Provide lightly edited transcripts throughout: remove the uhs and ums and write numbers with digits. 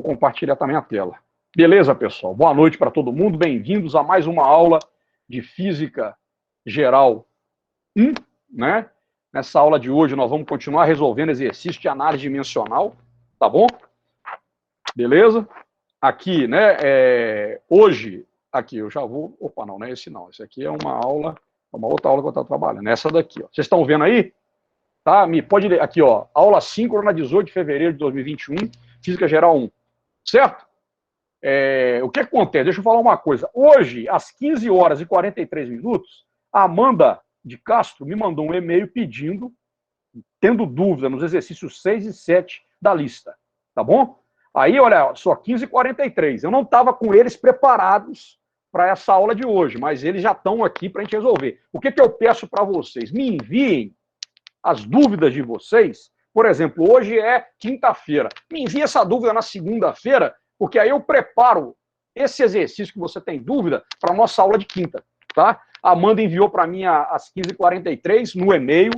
compartilhar também a tela. Beleza, pessoal? Boa noite para todo mundo. Bem-vindos a mais uma aula de Física Geral 1, né? Nessa aula de hoje nós vamos continuar resolvendo exercícios de análise dimensional, tá bom? Beleza? Aqui, né, hoje, aqui eu já vou... Opa, não é esse não. Esse aqui é uma aula, uma outra aula que eu estou trabalhando. Essa daqui, ó. Vocês estão vendo aí? Tá? Pode ler aqui, ó. Aula síncrona, 18 de fevereiro de 2021, Física Geral 1. Certo? O que acontece? Deixa eu falar uma coisa. Hoje, às 15 horas e 43 minutos, a Amanda de Castro me mandou um e-mail pedindo, tendo dúvida nos exercícios 6 e 7 da lista. Tá bom? Aí, olha, só 15h43. Eu não estava com eles preparados para essa aula de hoje, mas eles já estão aqui para a gente resolver. O que eu peço para vocês? Me enviem as dúvidas de vocês. Por exemplo, hoje é quinta-feira. Me envie essa dúvida na segunda-feira, porque aí eu preparo esse exercício que você tem dúvida para a nossa aula de quinta, tá? A Amanda enviou para mim às 15h43 no e-mail.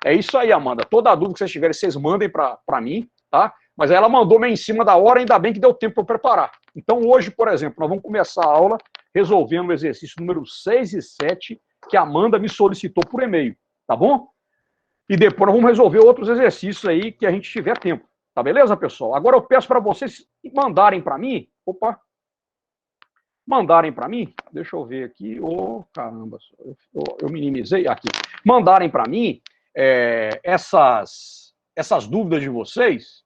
É isso aí, Amanda. Toda a dúvida que vocês tiverem, vocês mandem para mim, tá? Mas ela mandou meio em cima da hora, ainda bem que deu tempo para eu preparar. Então hoje, por exemplo, nós vamos começar a aula resolvendo o exercício número 6 e 7 que a Amanda me solicitou por e-mail, tá bom? E depois nós vamos resolver outros exercícios aí que a gente tiver tempo. Tá beleza, pessoal? Agora eu peço para vocês mandarem para mim. Opa! Mandarem para mim. Deixa eu ver aqui. Caramba, eu minimizei aqui. Mandarem para mim essas dúvidas de vocês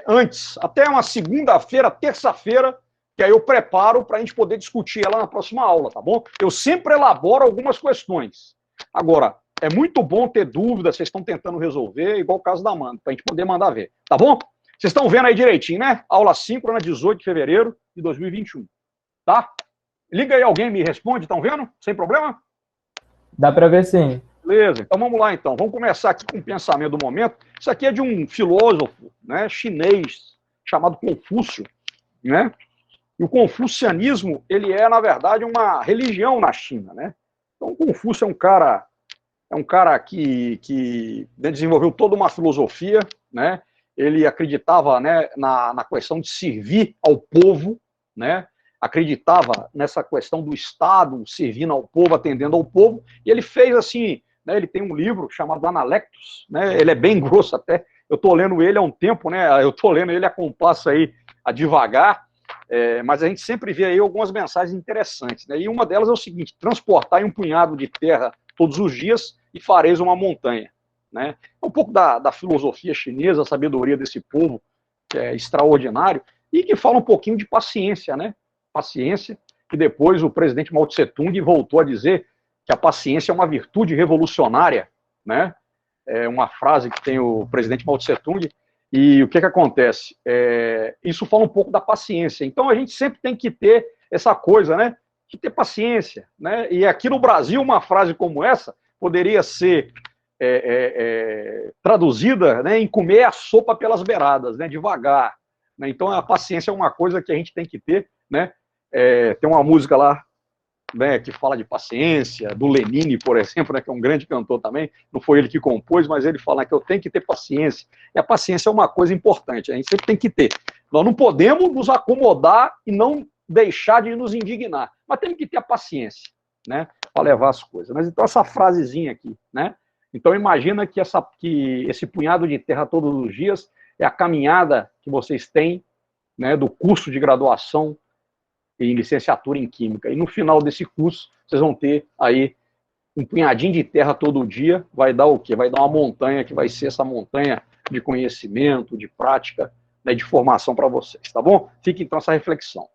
antes, até uma segunda-feira, terça-feira, que aí eu preparo para a gente poder discutir ela na próxima aula, tá bom? Eu sempre elaboro algumas questões. Agora, é muito bom ter dúvidas, vocês estão tentando resolver, igual o caso da Amanda, para a gente poder mandar ver, tá bom? Vocês estão vendo aí direitinho, né? Aula síncrona, 18 de fevereiro de 2021, tá? Liga aí, alguém me responde, estão vendo? Sem problema? Dá para ver sim. Beleza, então vamos lá então. Vamos começar aqui com o pensamento do momento. Isso aqui é de um filósofo, né, chinês chamado Confúcio, né? E o confucianismo, ele é, na verdade, uma religião na China, né? Então o Confúcio é um cara que desenvolveu toda uma filosofia, né? Ele acreditava, né, na questão de servir ao povo, né? Acreditava nessa questão do Estado servindo ao povo, atendendo ao povo, e ele fez assim, né, ele tem um livro chamado Analectos, né? Ele é bem grosso até, eu estou lendo ele há um tempo, né? Eu estou lendo ele a compasso aí, a devagar, mas a gente sempre vê aí algumas mensagens interessantes, né? E uma delas é o seguinte: transportar em um punhado de terra todos os dias e fareis uma montanha, né? É um pouco da filosofia chinesa, a sabedoria desse povo, que é extraordinário, e que fala um pouquinho de paciência, né? Paciência, que depois o presidente Mao Tse-tung voltou a dizer que a paciência é uma virtude revolucionária, né? É uma frase que tem o presidente Mao Tse-tung, e o que acontece? Isso fala um pouco da paciência. Então a gente sempre tem que ter essa coisa, né? De ter paciência, né? E aqui no Brasil, uma frase como essa poderia ser traduzida, né, em comer a sopa pelas beiradas, né? Devagar. Né? Então a paciência é uma coisa que a gente tem que ter, né? Tem uma música lá, né, que fala de paciência, do Lenine, por exemplo, né, que é um grande cantor também, não foi ele que compôs, mas ele fala que eu tenho que ter paciência, e a paciência é uma coisa importante, a gente sempre tem que ter. Nós não podemos nos acomodar e não deixar de nos indignar, mas temos que ter a paciência, né, para levar as coisas. Mas então essa frasezinha aqui, né, então imagina que esse punhado de terra todos os dias é a caminhada que vocês têm, né, do curso de graduação em licenciatura em Química. E no final desse curso, vocês vão ter aí um punhadinho de terra todo dia, vai dar o quê? Vai dar uma montanha, que vai ser essa montanha de conhecimento, de prática, né, de formação para vocês, tá bom? Fique então essa reflexão.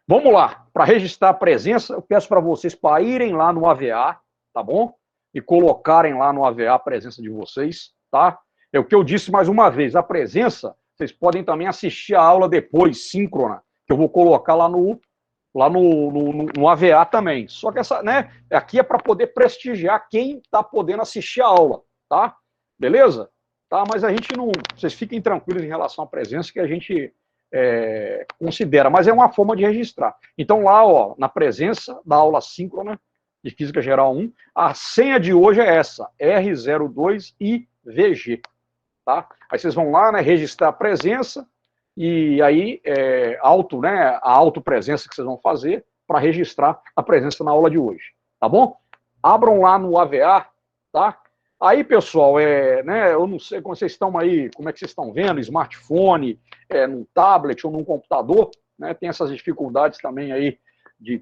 Vamos lá, para registrar a presença, eu peço para vocês para irem lá no AVA, tá bom? E colocarem lá no AVA a presença de vocês, tá? É o que eu disse mais uma vez, a presença, vocês podem também assistir a aula depois, síncrona, que eu vou colocar lá no AVA também. Só que essa, né, aqui é para poder prestigiar quem está podendo assistir a aula, tá? Beleza? Tá? Mas a gente não... Vocês fiquem tranquilos em relação à presença que a gente considera, mas é uma forma de registrar. Então lá, ó, na presença da aula síncrona de Física Geral 1, a senha de hoje é essa, R02IVG, tá? Aí vocês vão lá, né, registrar a presença, e aí né, a autopresença que vocês vão fazer para registrar a presença na aula de hoje, tá bom? Abram lá no AVA, tá? Aí, pessoal, né, eu não sei como vocês estão aí, como é que vocês estão vendo, smartphone, num tablet ou num computador, né, tem essas dificuldades também aí,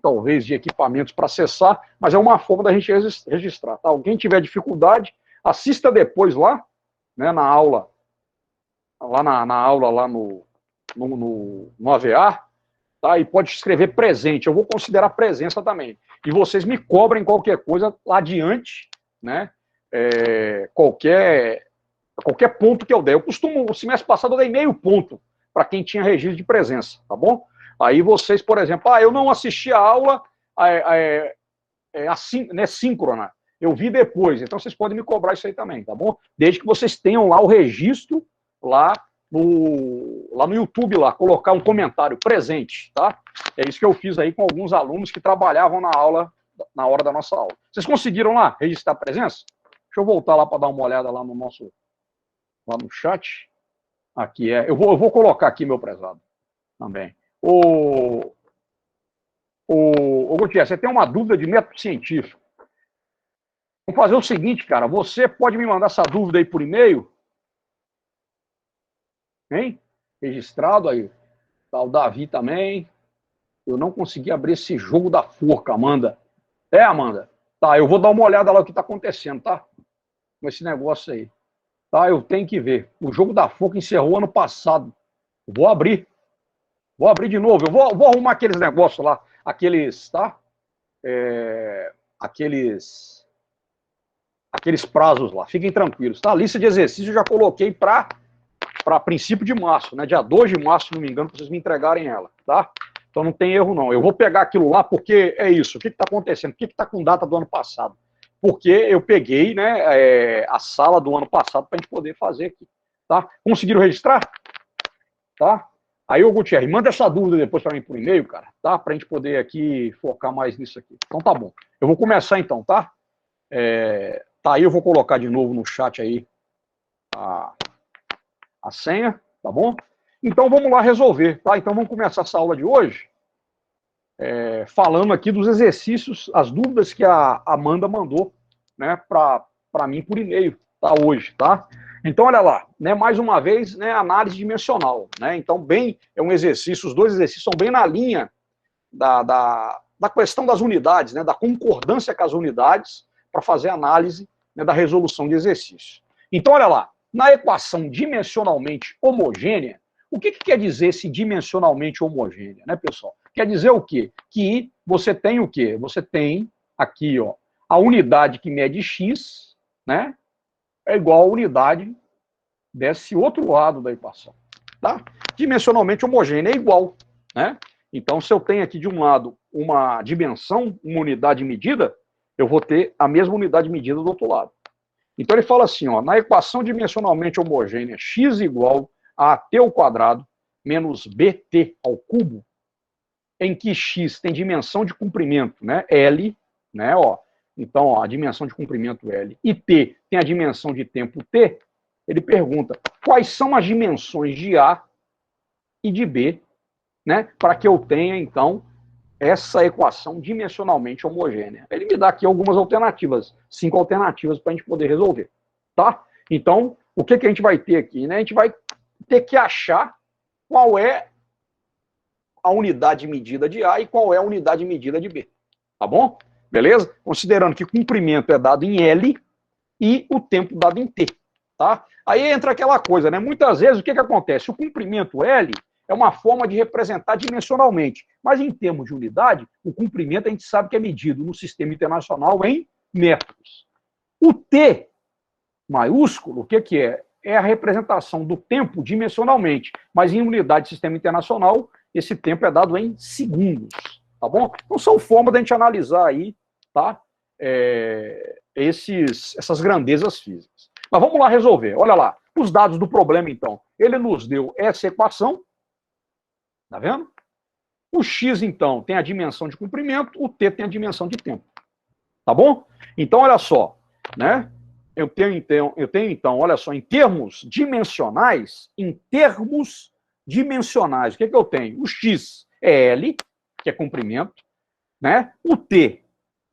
talvez de equipamentos para acessar, mas é uma forma da gente registrar, tá? Alguém tiver dificuldade, assista depois lá, né, na aula, na aula lá no AVA, tá? E pode escrever presente, eu vou considerar presença também. E vocês me cobrem qualquer coisa lá adiante, né? Qualquer ponto que eu der. O semestre passado eu dei meio ponto para quem tinha registro de presença, tá bom? Aí vocês, por exemplo, eu não assisti a aula né, síncrona, eu vi depois, então vocês podem me cobrar isso aí também, tá bom? Desde que vocês tenham lá o registro lá no YouTube, lá, colocar um comentário presente, tá? É isso que eu fiz aí com alguns alunos que trabalhavam na aula, na hora da nossa aula. Vocês conseguiram lá registrar a presença? Deixa eu voltar lá para dar uma olhada lá lá no chat. Aqui eu vou colocar aqui, meu prezado, também. Ô Gutierrez, você tem uma dúvida de método científico? Vamos fazer o seguinte, cara, você pode me mandar essa dúvida aí por e-mail? Hein? Registrado aí. Tá o Davi também. Eu não consegui abrir esse jogo da forca, Amanda. Amanda? Tá, eu vou dar uma olhada lá o que tá acontecendo, tá? Com esse negócio aí. Tá, eu tenho que ver. O jogo da forca encerrou ano passado. Vou abrir. Vou abrir de novo. Eu vou arrumar aqueles negócios lá. Aqueles, tá? Aqueles prazos lá. Fiquem tranquilos, tá? A lista de exercícios eu já coloquei para princípio de março, né? Dia 2 de março, se não me engano, para vocês me entregarem ela, tá? Então não tem erro, não. Eu vou pegar aquilo lá porque é isso. O que está acontecendo? Por que está com data do ano passado? Porque eu peguei, né, a sala do ano passado para a gente poder fazer aqui, tá? Conseguiram registrar? Tá? Aí, ô Gutierrez, manda essa dúvida depois para mim por e-mail, cara, tá? Para a gente poder aqui focar mais nisso aqui. Então tá bom. Eu vou começar então, tá? Tá aí, eu vou colocar de novo no chat aí a senha, tá bom? Então vamos lá resolver, tá? Então vamos começar essa aula de hoje falando aqui dos exercícios, as dúvidas que a Amanda mandou, né, para mim por e-mail, tá? Hoje, tá? Então olha lá, né? Mais uma vez, né? Análise dimensional, né? Então é um exercício, os dois exercícios são bem na linha da questão das unidades, né? Da concordância com as unidades para fazer análise, né, da resolução de exercício. Então olha lá, na equação dimensionalmente homogênea, o que quer dizer esse dimensionalmente homogênea, né, pessoal? Quer dizer o quê? Que você tem o quê? Você tem aqui, ó, a unidade que mede x, né, é igual a unidade desse outro lado da equação, tá? Dimensionalmente homogênea é igual, né? Então, se eu tenho aqui de um lado uma dimensão, uma unidade medida, eu vou ter a mesma unidade medida do outro lado. Então, ele fala assim, ó, na equação dimensionalmente homogênea, x igual a t ao quadrado menos bt ao cubo, em que x tem dimensão de comprimento, né, L, né, ó, então, ó, a dimensão de comprimento L, e t tem a dimensão de tempo t, ele pergunta quais são as dimensões de A e de B, né, para que eu tenha, então, essa equação dimensionalmente homogênea. Ele me dá aqui algumas alternativas, 5 alternativas para a gente poder resolver, tá? Então, o que a gente vai ter aqui, né? A gente vai ter que achar qual é a unidade medida de A e qual é a unidade medida de B, tá bom? Beleza? Considerando que o comprimento é dado em L e o tempo dado em T, tá? Aí entra aquela coisa, né? Muitas vezes, o que acontece? O comprimento L é uma forma de representar dimensionalmente, mas em termos de unidade, o comprimento a gente sabe que é medido no sistema internacional em metros. O T maiúsculo, o que é? É a representação do tempo dimensionalmente, mas em unidade de sistema internacional, esse tempo é dado em segundos, tá bom? Então são formas da gente analisar aí, tá? Essas grandezas físicas. Mas vamos lá resolver. Olha lá, os dados do problema, então. Ele nos deu essa equação, tá vendo? O x, então, tem a dimensão de comprimento, o t tem a dimensão de tempo. Tá bom? Então, olha só, né? Eu tenho, então, olha só, em termos dimensionais, em termos dimensionais. O que eu tenho? O X é L, que é comprimento, né? O T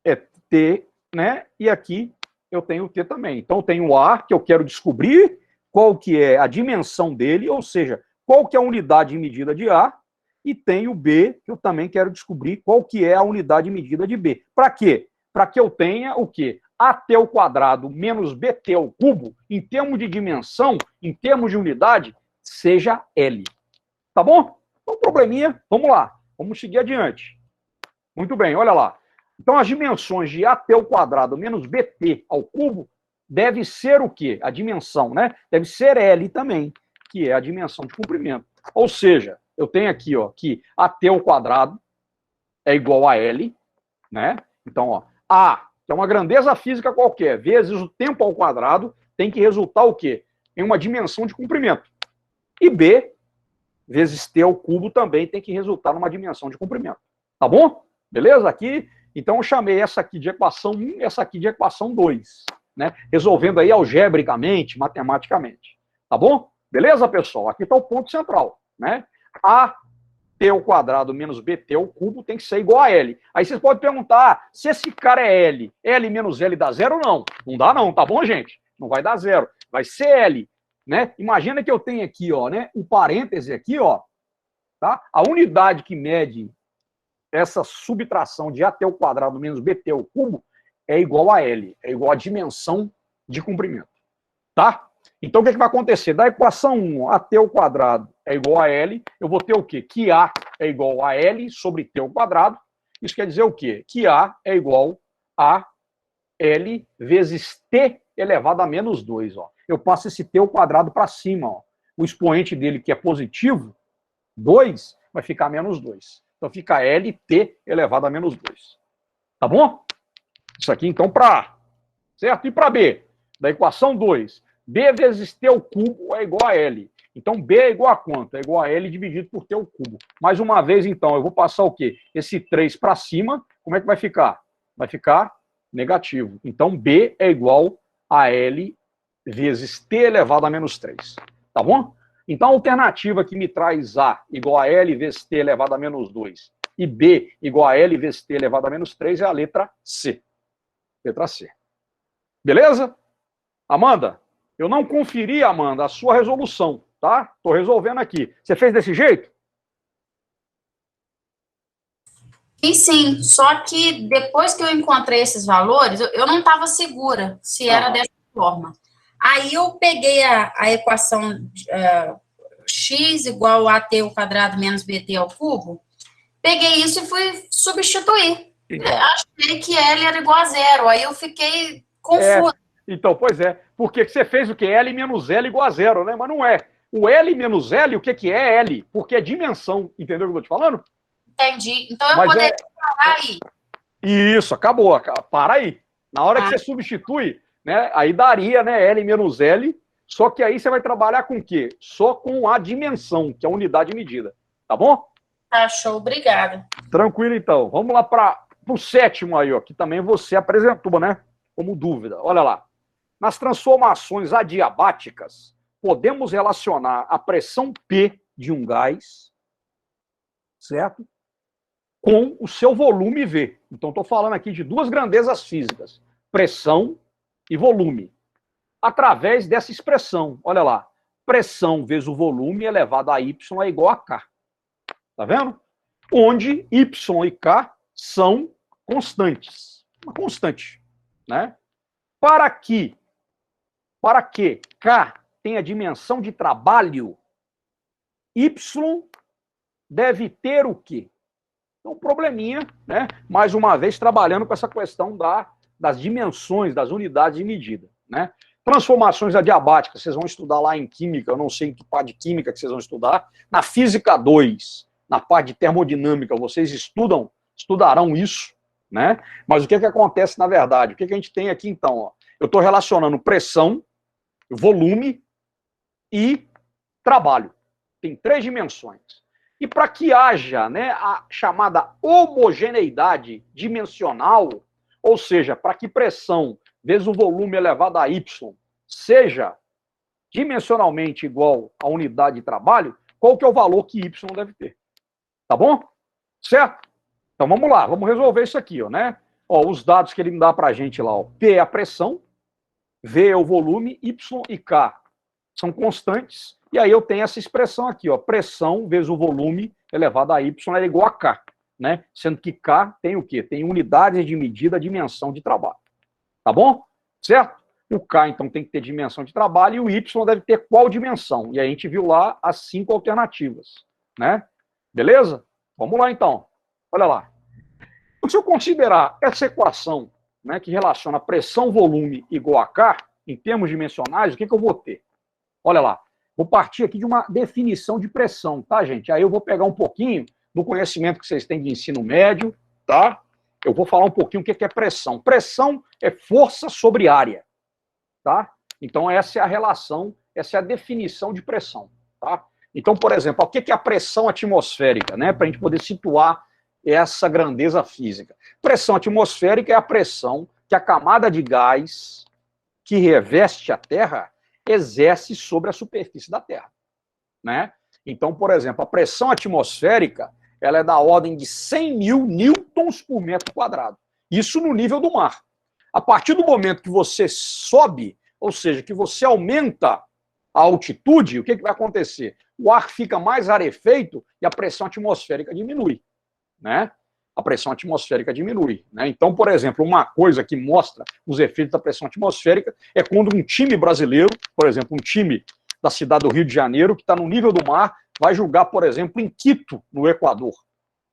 é T, né? E aqui eu tenho o T também. Então eu tenho o A, que eu quero descobrir qual que é a dimensão dele, ou seja, qual que é a unidade de medida de A, e tenho o B, que eu também quero descobrir qual que é a unidade de medida de B. Para quê? Para que eu tenha o quê? AT ao quadrado menos BT ao cubo, em termos de dimensão, em termos de unidade, seja L. Tá bom? Então, probleminha, vamos lá. Vamos seguir adiante. Muito bem, olha lá. Então, as dimensões de AT ao quadrado menos BT ao cubo deve ser o quê? A dimensão, né? Deve ser L também, que é a dimensão de comprimento. Ou seja, eu tenho aqui, ó, que AT ao quadrado é igual a L, né? Então, ó, A, que é uma grandeza física qualquer, vezes o tempo ao quadrado, tem que resultar o quê? Em uma dimensão de comprimento. E B, vezes T ao cubo, também tem que resultar numa dimensão de comprimento. Tá bom? Beleza? Aqui, então eu chamei essa aqui de equação 1, essa aqui de equação 2, né? Resolvendo aí algebricamente, matematicamente. Tá bom? Beleza, pessoal? Aqui está o ponto central, né? A T ao quadrado menos BT ao cubo tem que ser igual a L. Aí vocês podem perguntar, se esse cara é L, L menos L dá zero? Não. Não dá não, tá bom, gente? Não vai dar zero. Vai ser L, né? Imagina que eu tenho aqui, ó, né? Um parêntese aqui, ó, tá? A unidade que mede essa subtração de AT ao quadrado menos BT ao cubo é igual a L, é igual a dimensão de comprimento, tá? Então, o que vai acontecer? Da equação 1, AT ao quadrado é igual a L, eu vou ter o quê? Que A é igual a L sobre T ao quadrado. Isso quer dizer o quê? Que A é igual a L vezes T elevado a menos 2. Ó. Eu passo esse T ao quadrado para cima. Ó. O expoente dele, que é positivo, 2, vai ficar menos 2. Então, fica LT elevado a menos 2. Tá bom? Isso aqui, então, para A. Certo? E para B? Da equação 2. B vezes T ao cubo é igual a L. Então, B é igual a quanto? É igual a L dividido por T ao cubo. Mais uma vez, então, eu vou passar o quê? Esse 3 para cima, como é que vai ficar? Vai ficar negativo. Então, B é igual a L vezes T elevado a menos 3. Tá bom? Então, a alternativa que me traz A igual a L vezes T elevado a menos 2 e B igual a L vezes T elevado a menos 3 é a letra C. Letra C. Beleza? Amanda, eu não conferi, Amanda, a sua resolução, tá? Estou resolvendo aqui. Você fez desse jeito? Sim, só que depois que eu encontrei esses valores, eu não estava segura se era dessa forma. Aí eu peguei a equação x igual a t ao quadrado menos bt ao cubo, peguei isso e fui substituir. Então, achei que L era igual a zero, aí eu fiquei confusa. Então, pois é, porque você fez o que? L menos L igual a zero, né? Mas não é. O L menos L, o que é L? Porque é dimensão, entendeu o que eu tô te falando? Entendi. Então eu poderia parar aí. Isso, acabou. Para aí. Na hora que você substitui, né, aí daria, né, L menos L, só que aí você vai trabalhar com o quê? Só com a dimensão, que é a unidade de medida. Tá bom? Tá, show. Obrigada. Tranquilo, então. Vamos lá para o sétimo aí, ó, que também você apresentou, né, como dúvida. Olha lá. Nas transformações adiabáticas, podemos relacionar a pressão P de um gás, certo? Com o seu volume V. Então, estou falando aqui de duas grandezas físicas, pressão e volume. Através dessa expressão, olha lá, pressão vezes o volume elevado a Y é igual a K. Tá vendo? Onde Y e K são constantes. Uma constante, né? Para que K tenha dimensão de trabalho, Y deve ter o quê? Então, probleminha, né? Mais uma vez, trabalhando com essa questão das dimensões, das unidades de medida, né? Transformações adiabáticas, vocês vão estudar lá em química, eu não sei em que parte de química que vocês vão estudar. Na física 2, na parte de termodinâmica, vocês estudarão isso, né? Mas o que acontece na verdade? O que a gente tem aqui, então? Ó? Eu estou relacionando pressão, volume e trabalho. Tem 3 dimensões. E para que haja, né, a chamada homogeneidade dimensional, ou seja, para que pressão vezes o volume elevado a Y seja dimensionalmente igual à unidade de trabalho, qual que é o valor que Y deve ter. Tá bom? Certo? Então vamos lá, vamos resolver isso aqui, ó, né? Ó, os dados que ele me dá pra gente lá, ó. P é a pressão, V é o volume, Y e K são constantes, e aí eu tenho essa expressão aqui, ó, pressão vezes o volume elevado a Y é igual a K, né? Sendo que K tem o quê? Tem unidades de medida, dimensão de trabalho. Tá bom? Certo? O K, então, tem que ter dimensão de trabalho, e o Y deve ter qual dimensão? E a gente viu lá as 5 alternativas, né? Beleza? Vamos lá, então. Olha lá. Se eu considerar essa equação, né, que relaciona pressão-volume igual a K, em termos dimensionais, o que eu vou ter? Olha lá, vou partir aqui de uma definição de pressão, tá, gente? Aí eu vou pegar um pouquinho do conhecimento que vocês têm de ensino médio, tá? Eu vou falar um pouquinho o que é pressão. Pressão é força sobre área, tá? Então essa é a relação, essa é a definição de pressão, tá? Então, por exemplo, o que é a pressão atmosférica, né? Para a gente poder situar essa grandeza física. Pressão atmosférica é a pressão que a camada de gás que reveste a Terra exerce sobre a superfície da Terra, né? Então, por exemplo, a pressão atmosférica, ela é da ordem de 100 mil newtons por metro quadrado. Isso no nível do mar. A partir do momento que você sobe, ou seja, que você aumenta a altitude, o que vai acontecer? O ar fica mais rarefeito e a pressão atmosférica diminui, né? A pressão atmosférica diminui, né? Então, por exemplo, uma coisa que mostra os efeitos da pressão atmosférica é quando um time brasileiro, por exemplo, um time da cidade do Rio de Janeiro, que está no nível do mar, vai jogar, por exemplo, em Quito, no Equador,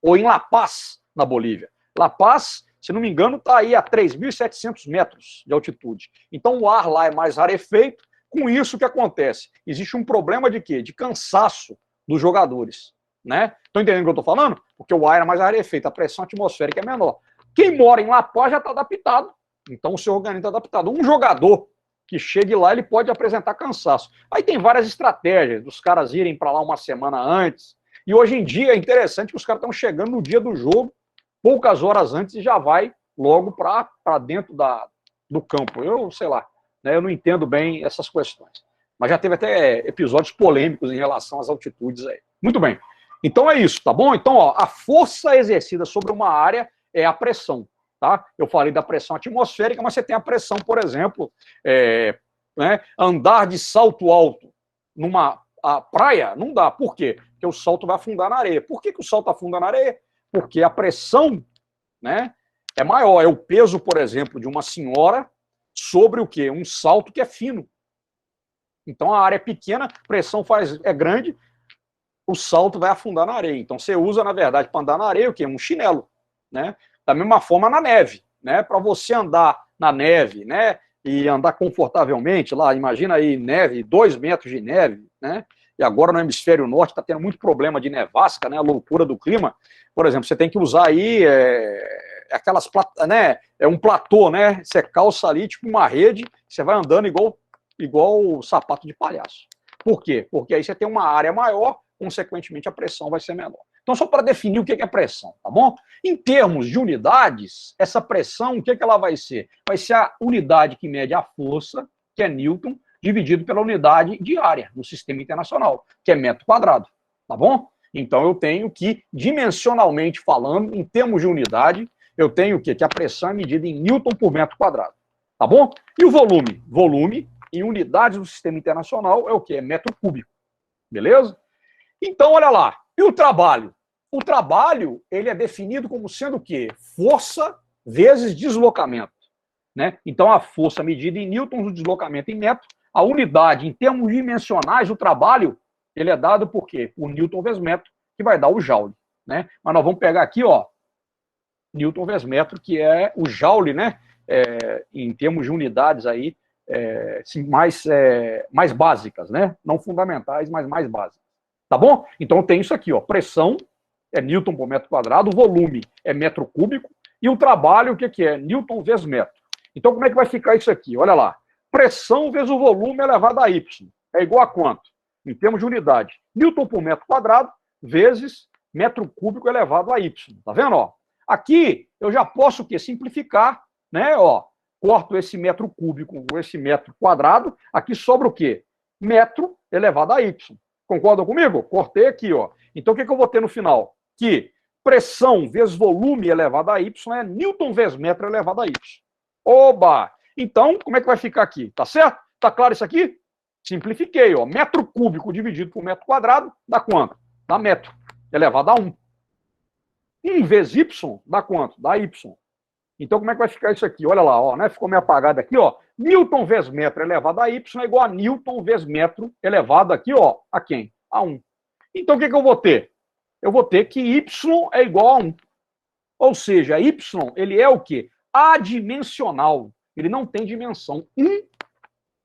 ou em La Paz, na Bolívia. La Paz, se não me engano, está aí a 3.700 metros de altitude. Então, o ar lá é mais rarefeito. Com isso, o que acontece? Existe um problema de quê? De cansaço dos jogadores, né? Estão entendendo o que eu estou falando? Porque o ar é mais rarefeito, a pressão atmosférica é menor. Quem mora em La Paz já está adaptado. Então, o seu organismo está adaptado. Um jogador que chegue lá, ele pode apresentar cansaço. Aí tem várias estratégias dos caras irem para lá uma semana antes. E hoje em dia é interessante que os caras estão chegando no dia do jogo, poucas horas antes, e já vai logo para dentro do campo. Eu, sei lá, né, eu não entendo bem essas questões. Mas já teve até episódios polêmicos em relação às altitudes aí. Muito bem. Então é isso, tá bom? Então, ó, a força exercida sobre uma área é a pressão, tá? Eu falei da pressão atmosférica, mas você tem a pressão, por exemplo, né, andar de salto alto numa praia, não dá. Por quê? Porque o salto vai afundar na areia. Por que o salto afunda na areia? Porque a pressão, né, é maior. É o peso, por exemplo, de uma senhora sobre o quê? Um salto que é fino. Então, a área é pequena, a pressão é grande, o salto vai afundar na areia. Então, você usa, na verdade, para andar na areia, o quê? Um chinelo, né? Da mesma forma na neve, né? Para você andar na neve, né? E andar confortavelmente lá, imagina aí neve, 2 metros de neve, né? E agora no hemisfério norte está tendo muito problema de nevasca, né? A loucura do clima. Por exemplo, você tem que usar aí aquelas, né? É um platô, né? Você calça ali, tipo uma rede, você vai andando igual sapato de palhaço. Por quê? Porque aí você tem uma área maior, consequentemente a pressão vai ser menor. Então, só para definir o que é pressão, tá bom? Em termos de unidades, essa pressão, o que ela vai ser? Vai ser a unidade que mede a força, que é Newton, dividido pela unidade de área no sistema internacional, que é metro quadrado, tá bom? Então, eu tenho que, dimensionalmente falando, em termos de unidade, eu tenho o quê? Que a pressão é medida em Newton por metro quadrado, tá bom? E o volume? Volume, em unidades do sistema internacional, é o quê? É metro cúbico, beleza? Então, olha lá. E o trabalho? O trabalho, ele é definido como sendo o quê? Força vezes deslocamento, né? Então, a força medida em newtons, o deslocamento em metro, a unidade, em termos dimensionais, o trabalho, ele é dado por quê? Por newton vezes metro, que vai dar o joule, né? Mas nós vamos pegar aqui, ó, newton vezes metro, que é o joule, né? Em termos de unidades aí, mais básicas, né? Não fundamentais, mas mais básicas. Tá bom? Então tem isso aqui, ó. Pressão é Newton por metro quadrado, o volume é metro cúbico, e o trabalho, o que é? Newton vezes metro. Então como é que vai ficar isso aqui? Olha lá. Pressão vezes o volume elevado a Y. É igual a quanto? Em termos de unidade. Newton por metro quadrado vezes metro cúbico elevado a Y. Tá vendo, ó? Aqui eu já posso o quê? Simplificar, né? Ó, corto esse metro cúbico com esse metro quadrado. Aqui sobra o quê? Metro elevado a Y. Concordam comigo? Cortei aqui, ó. Então, o que eu vou ter no final? Que pressão vezes volume elevado a Y é Newton vezes metro elevado a Y. Oba! Então, como é que vai ficar aqui? Tá certo? Tá claro isso aqui? Simplifiquei, ó. Metro cúbico dividido por metro quadrado dá quanto? Dá metro elevado a 1. 1 vezes Y dá quanto? Dá Y. Então, como é que vai ficar isso aqui? Olha lá, ó, né? Ficou meio apagado aqui, ó. Newton vezes metro elevado a Y é igual a Newton vezes metro elevado aqui, ó, a quem? A 1. Então, o que eu vou ter? Eu vou ter que Y é igual a 1. Ou seja, Y, ele é o quê? Adimensional. Ele não tem dimensão. 1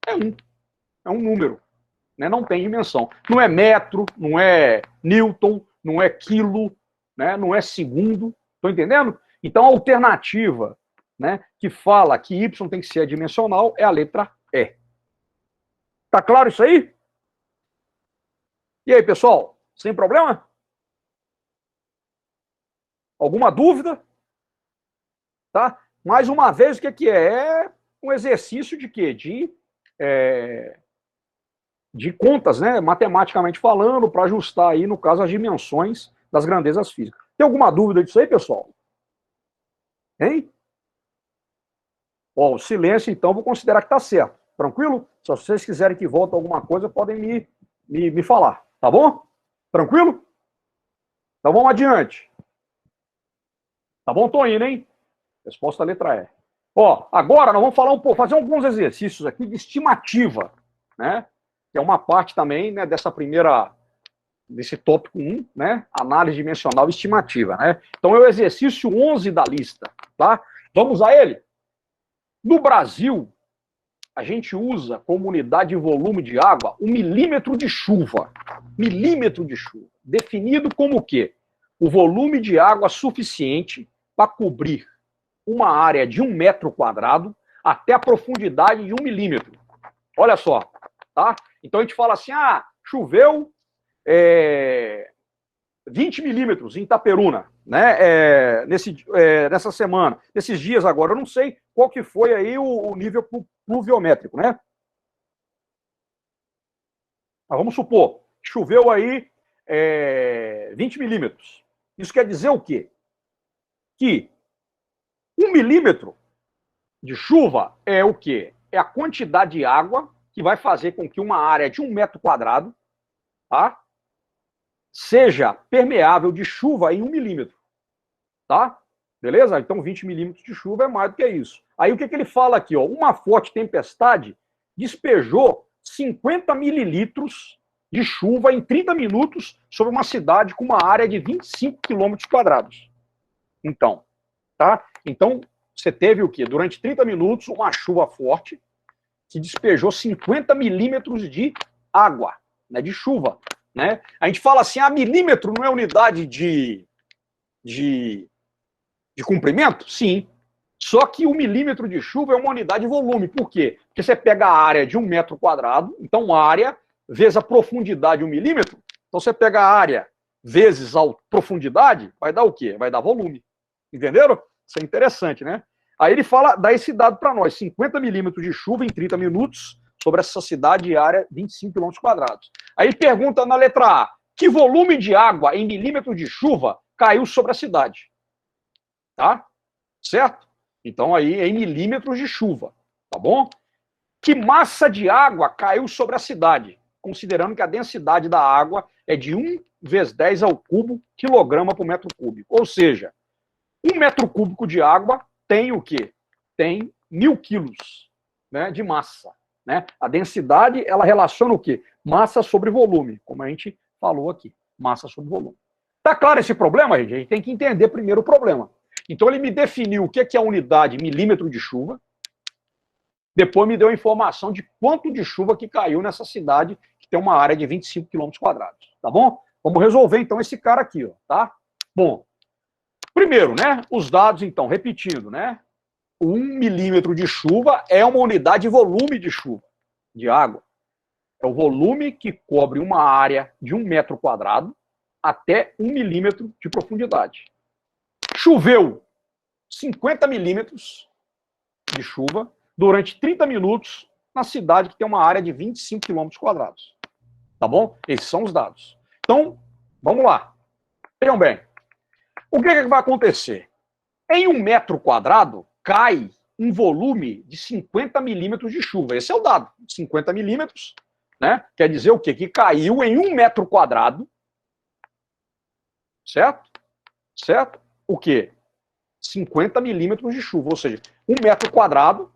é 1. É um número. Né? Não tem dimensão. Não é metro, não é Newton, não é quilo, né? Não é segundo. Estão entendendo? Então, a alternativa, né, que fala que Y tem que ser adimensional é a letra E. Tá claro isso aí? E aí, pessoal? Sem problema? Alguma dúvida? Tá? Mais uma vez, o que é? É um exercício de quê? De contas, né? Matematicamente falando, para ajustar aí, no caso, as dimensões das grandezas físicas. Tem alguma dúvida disso aí, pessoal? Hein? Ó, o silêncio, então, vou considerar que está certo. Tranquilo? Se vocês quiserem que volte alguma coisa, podem me falar. Tá bom? Tranquilo? Então vamos adiante. Tá bom, tô indo, hein? Resposta letra E. Ó, agora nós vamos falar um pouco, fazer alguns exercícios aqui de estimativa, né? Que é uma parte também, né, desse tópico 1, né? Análise dimensional e estimativa, né? Então é o exercício 11 da lista, tá? Vamos a ele? No Brasil, a gente usa como unidade de volume de água o milímetro de chuva. Milímetro de chuva. Definido como o quê? O volume de água suficiente para cobrir uma área de 1 metro quadrado até a profundidade de 1 milímetro. Olha só, tá? Então a gente fala assim, choveu 20 milímetros em Itaperuna, né? Nessa semana, nesses dias agora, eu não sei qual que foi aí o nível pluviométrico, né? Mas vamos supor, choveu aí 20 milímetros. Isso quer dizer o quê? Que 1 milímetro de chuva é o quê? É a quantidade de água que vai fazer com que uma área de 1 metro quadrado, tá, seja permeável de chuva em 1 milímetro. Tá? Beleza? Então 20 milímetros de chuva é mais do que isso. Aí o que ele fala aqui? Ó? Uma forte tempestade despejou 50 mililitros de chuva em 30 minutos sobre uma cidade com uma área de 25 quilômetros quadrados. Então, tá? Então, você teve o quê? Durante 30 minutos, uma chuva forte que despejou 50 milímetros de água, né, de chuva. Né? A gente fala assim, milímetro não é unidade de comprimento? Sim. Só que 1 milímetro de chuva é uma unidade de volume. Por quê? Porque você pega a área de 1 metro quadrado, então a área vezes a profundidade 1 milímetro, então você pega a área vezes a profundidade, vai dar o quê? Vai dar volume. Entenderam? Isso é interessante, né? Aí ele dá esse dado para nós, 50 milímetros de chuva em 30 minutos sobre essa cidade de área 25 quilômetros quadrados. Aí pergunta na letra A, que volume de água em milímetros de chuva caiu sobre a cidade? Tá? Certo? Então aí é em milímetros de chuva, tá bom? Que massa de água caiu sobre a cidade? Considerando que a densidade da água é de 1 vezes 10 ao cubo quilograma por metro cúbico. Ou seja, 1 metro cúbico de água tem o quê? Tem 1000 quilos, né, de massa. Né? A densidade, ela relaciona o quê? Massa sobre volume, como a gente falou aqui. Massa sobre volume. Tá claro esse problema, gente? A gente tem que entender primeiro o problema. Então ele me definiu o que é a unidade milímetro de chuva, depois me deu a informação de quanto de chuva que caiu nessa cidade, que tem uma área de 25 quilômetros quadrados. Tá bom? Vamos resolver então esse cara aqui, ó, tá? Bom, primeiro, né, os dados então, repetindo, né? 1 milímetro de chuva é uma unidade de volume de chuva, de água. É o volume que cobre uma área de 1 metro quadrado até 1 milímetro de profundidade. Choveu 50 milímetros de chuva durante 30 minutos na cidade que tem uma área de 25 quilômetros quadrados. Tá bom? Esses são os dados. Então, vamos lá. Vejam bem. O que vai acontecer? Em 1 metro quadrado, cai um volume de 50 milímetros de chuva. Esse é o dado. 50 milímetros, né? Quer dizer o quê? Que caiu em 1 metro quadrado. Certo? Certo? O quê? 50 milímetros de chuva. Ou seja, 1 metro quadrado,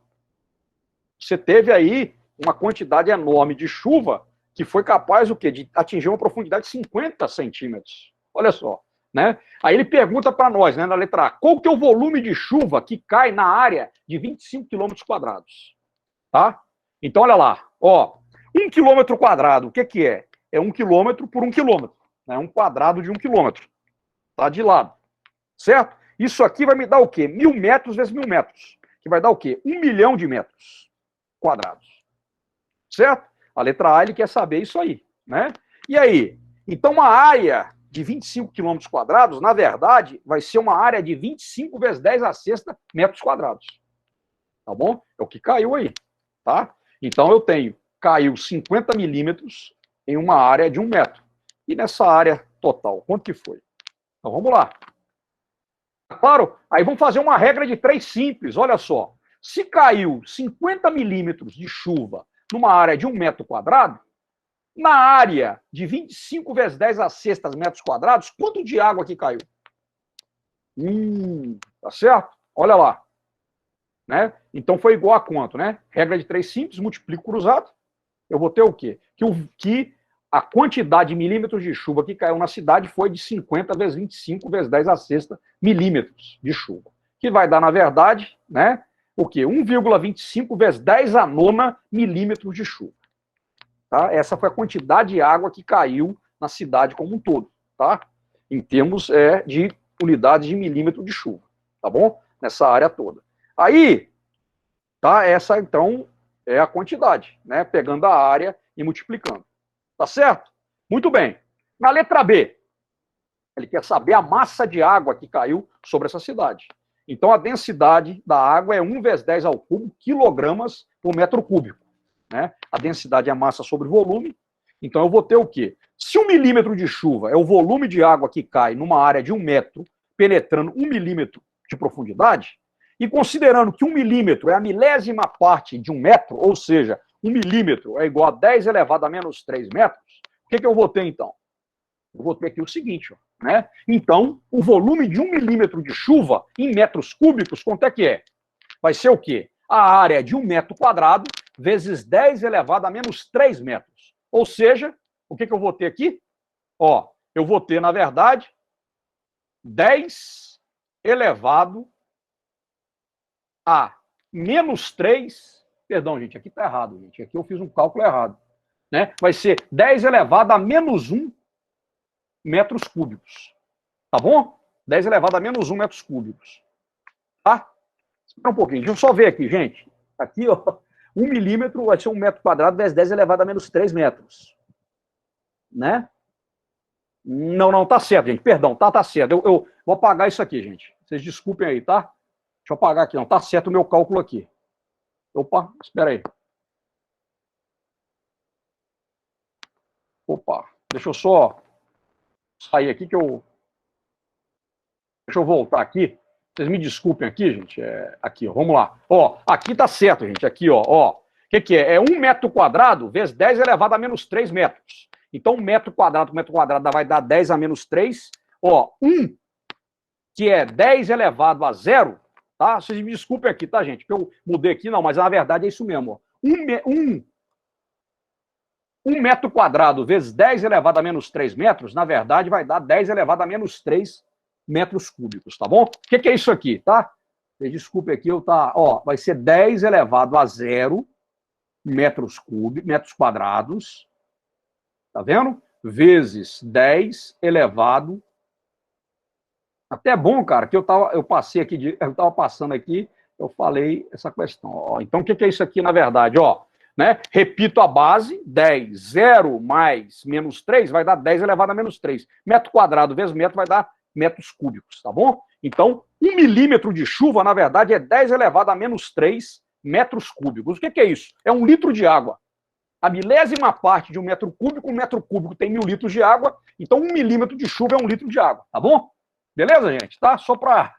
você teve aí uma quantidade enorme de chuva que foi capaz o quê? De atingir uma profundidade de 50 centímetros. Olha só. Né? Aí ele pergunta para nós, né, na letra A, qual que é o volume de chuva que cai na área de 25 quilômetros quadrados? Tá? Então, olha lá. Ó, 1 quilômetro quadrado, o que que é? É 1 quilômetro por 1 quilômetro. Né? Um quadrado de 1 quilômetro. Tá de lado. Certo? Isso aqui vai me dar o quê? 1.000 metros vezes 1.000 metros. Que vai dar o quê? 1 milhão de metros quadrados. Certo? A letra A, ele quer saber isso aí. Né? E aí? Então, uma área de 25 quilômetros quadrados, na verdade, vai ser uma área de 25 vezes 10 a sexta metros quadrados. Tá bom? É o que caiu aí. Tá? Então, eu tenho, caiu 50 milímetros em uma área de 1 metro. E nessa área total, quanto que foi? Então, vamos lá. Claro, aí vamos fazer uma regra de 3 simples. Olha só. Se caiu 50 milímetros de chuva numa área de 1 metro quadrado, na área de 25 vezes 10 a sexta metros quadrados, quanto de água que caiu? Tá certo? Olha lá. Né? Então foi igual a quanto, né? Regra de 3 simples, multiplico cruzado. Eu vou ter o quê? Que a quantidade de milímetros de chuva que caiu na cidade foi de 50 vezes 25 vezes 10 a sexta milímetros de chuva. Que vai dar, na verdade, né? O quê? 1,25 vezes 10 a nona milímetros de chuva. Tá? Essa foi a quantidade de água que caiu na cidade como um todo, tá? Em termos de unidades de milímetro de chuva, tá bom? Nessa área toda. Aí, tá? Essa, então, é a quantidade, né? Pegando a área e multiplicando. Tá certo? Muito bem. Na letra B, ele quer saber a massa de água que caiu sobre essa cidade. Então, a densidade da água é 1 vezes 10 ao cubo quilogramas por metro cúbico. Né? A densidade é a massa sobre volume. Então, eu vou ter o quê? Se 1 milímetro de chuva é o volume de água que cai numa área de 1 metro, penetrando 1 milímetro de profundidade, e considerando que 1 milímetro é a milésima parte de 1 metro, ou seja, 1 milímetro é igual a 10 elevado a menos 3 metros, o que eu vou ter, então? Eu vou ter aqui o seguinte, ó, né? Então, o volume de 1 milímetro de chuva em metros cúbicos, quanto é que é? Vai ser o quê? A área de 1 metro quadrado vezes 10 elevado a menos 3 metros. Ou seja, o que eu vou ter aqui? Ó, eu vou ter, na verdade, 10 elevado a menos 3. Perdão, gente, aqui está errado, gente. Aqui eu fiz um cálculo errado. Né? Vai ser 10 elevado a menos 1 metros cúbicos. Tá bom? 10 elevado a menos 1 metros cúbicos. Tá? Espera um pouquinho, deixa eu só ver aqui, gente. Aqui, ó, 1 milímetro vai ser 1 metro quadrado vezes 10 elevado a menos 3 metros. Né? Não, tá certo, gente. Perdão, tá certo. Eu vou apagar isso aqui, gente. Vocês desculpem aí, tá? Deixa eu apagar aqui, não. Tá certo o meu cálculo aqui. Opa, espera aí. Opa, deixa eu só sair aqui que eu... Deixa eu voltar aqui. Vocês me desculpem aqui, gente. Aqui, ó, vamos lá. Ó, aqui tá certo, gente. Aqui, ó. O que é? É 1 metro quadrado vezes 10 elevado a menos 3 metros. Então, metro quadrado vai dar 10 a menos 3. Ó, 1, que é 10 elevado a 0, tá? Vocês me desculpem aqui, tá, gente? Que eu mudei aqui, não, mas na verdade é isso mesmo, ó. 1 metro quadrado vezes 10 elevado a menos 3 metros, na verdade, vai dar 10 elevado a menos 3 metros cúbicos, tá bom? O que é isso aqui, tá? Desculpe aqui, vai ser 10 elevado a 0 metros quadrados, tá vendo? Vezes 10 elevado... Até é bom, cara, que eu tava passando aqui, eu falei essa questão. Ó. Então, o que é isso aqui, na verdade? Ó, né? Repito a base, 10, 0 mais menos 3 vai dar 10 elevado a menos 3. Metro quadrado vezes metro vai dar metros cúbicos, tá bom? Então, 1 milímetro de chuva, na verdade, é 10 elevado a menos 3 metros cúbicos. O que é isso? É 1 litro de água. A milésima parte de um metro cúbico tem 1000 litros de água, então 1 milímetro de chuva é 1 litro de água, tá bom? Beleza, gente? Tá? Só para